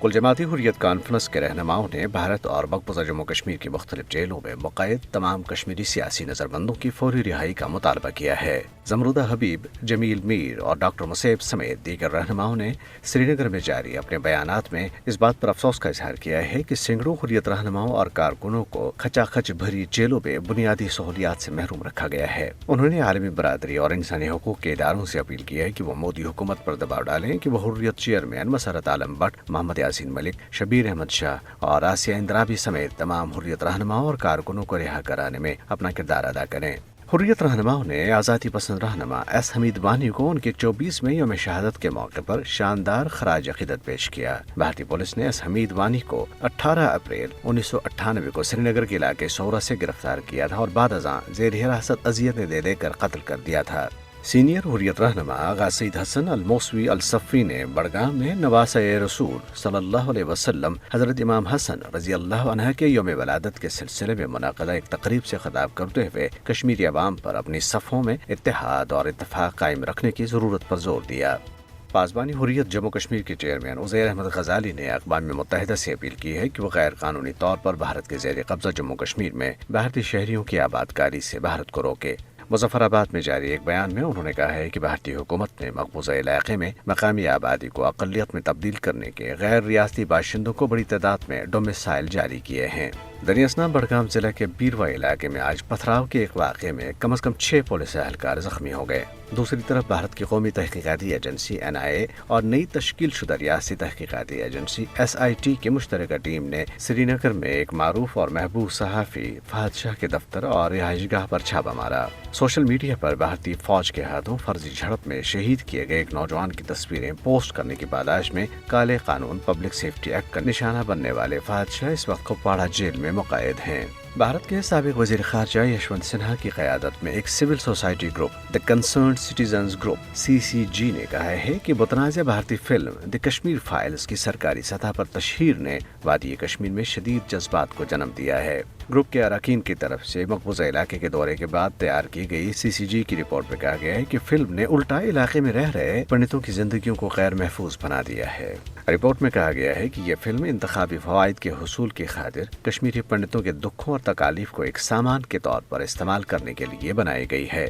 کل جماعتی حریت کانفرنس کے رہنماؤں نے بھارت اور مقبوضہ جموں کشمیر کی مختلف جیلوں میں مقید تمام کشمیری سیاسی نظربندوں کی فوری رہائی کا مطالبہ کیا ہے۔ زمرودہ حبیب، جمیل میر اور ڈاکٹر مصعب سمیت دیگر رہنماؤں نے سری نگر میں جاری اپنے بیانات میں اس بات پر افسوس کا اظہار کیا ہے کہ سینکڑوں حریت رہنماؤں اور کارکنوں کو کھچا کھچ بھری جیلوں میں بنیادی سہولیات سے محروم رکھا گیا ہے۔ انہوں نے عالمی برادری اور انسانی حقوق کے اداروں سے اپیل کی ہے کہ وہ مودی حکومت پر دباؤ ڈالیں کہ وہ حریت چیئرمین مسرت عالم بٹ، محمد یاسین ملک، شبیر احمد شاہ اور آسیہ اندرابی سمیت تمام حریت رہنماؤں اور کارکنوں کو رہا کرانے میں اپنا کردار ادا کریں۔ حریت رہنماؤں نے آزادی پسند رہنما ایس حمید وانی کو ان کے 24ویں یوم شہادت کے موقع پر شاندار خراج عقیدت پیش کیا۔ بھارتی پولیس نے ایس حمید وانی کو 18 اپریل 1998 کو سری نگر کے علاقے سورا سے گرفتار کیا تھا اور بعد ازاں زیر حراست اذیتیں دے کر قتل کر دیا تھا۔ سینئر حریت رہنما آغا سید حسن الموسوی الصفی نے بڑگام میں نواسہ رسول صلی اللہ علیہ وسلم حضرت امام حسن رضی اللہ عنہ کے یوم ولادت کے سلسلے میں منعقدہ ایک تقریب سے خطاب کرتے ہوئے کشمیری عوام پر اپنی صفوں میں اتحاد اور اتفاق قائم رکھنے کی ضرورت پر زور دیا۔ پاسبانی حریت جموں کشمیر کے چیئرمین عزیر احمد غزالی نے اقوام متحدہ سے اپیل کی ہے کہ وہ غیر قانونی طور پر بھارت کے زیر قبضہ جموں کشمیر میں بھارتی شہریوں کی آباد کاری سے بھارت کو روکے۔ مظفر آباد میں جاری ایک بیان میں انہوں نے کہا ہے کہ بھارتی حکومت نے مقبوضہ علاقے میں مقامی آبادی کو اقلیت میں تبدیل کرنے کے غیر ریاستی باشندوں کو بڑی تعداد میں ڈومیسائل جاری کیے ہیں۔ دریا اسلام بڑگام ضلع کے بیروا علاقے میں آج پتھراؤ کے ایک واقعے میں کم از کم 6 پولیس اہلکار زخمی ہو گئے۔ دوسری طرف بھارت کی قومی تحقیقاتی ایجنسی NIA اور نئی تشکیل شدہ ریاستی تحقیقاتی ایجنسی SIT کی مشترکہ ٹیم نے سری نگر میں ایک معروف اور محبوب صحافی فہد شاہ کے دفتر اور رہائش گاہ پر چھاپہ مارا۔ سوشل میڈیا پر بھارتی فوج کے ہاتھوں فرضی جھڑپ میں شہید کیے گئے ایک نوجوان کی تصویریں پوسٹ کرنے کی پاداش میں کالے قانون پبلک سیفٹی ایکٹ کا نشانہ بننے والے فہد شاہ اس وقت کپواڑہ جیل میں مقید ہیں۔ بھارت کے سابق وزیر خارجہ یشونت سنہا کی قیادت میں ایک سول سوسائٹی گروپ دی کنسرنڈ سٹیزنز گروپ CCG نے کہا ہے کہ متنازع بھارتی فلم دی کشمیر فائلز کی سرکاری سطح پر تشہیر نے وادی کشمیر میں شدید جذبات کو جنم دیا ہے۔ گروپ کے اراکین کی طرف سے مقبوضہ علاقے کے دورے کے بعد تیار کی گئی CCG کی رپورٹ میں کہا گیا ہے کہ فلم نے الٹا علاقے میں رہ رہے پنڈتوں کی زندگیوں کو غیر محفوظ بنا دیا ہے۔ رپورٹ میں کہا گیا ہے کہ یہ فلم انتخابی فوائد کے حصول کی خاطر کشمیری پنڈتوں کے دکھوں اور تکالیف کو ایک سامان کے طور پر استعمال کرنے کے لیے بنائی گئی ہے۔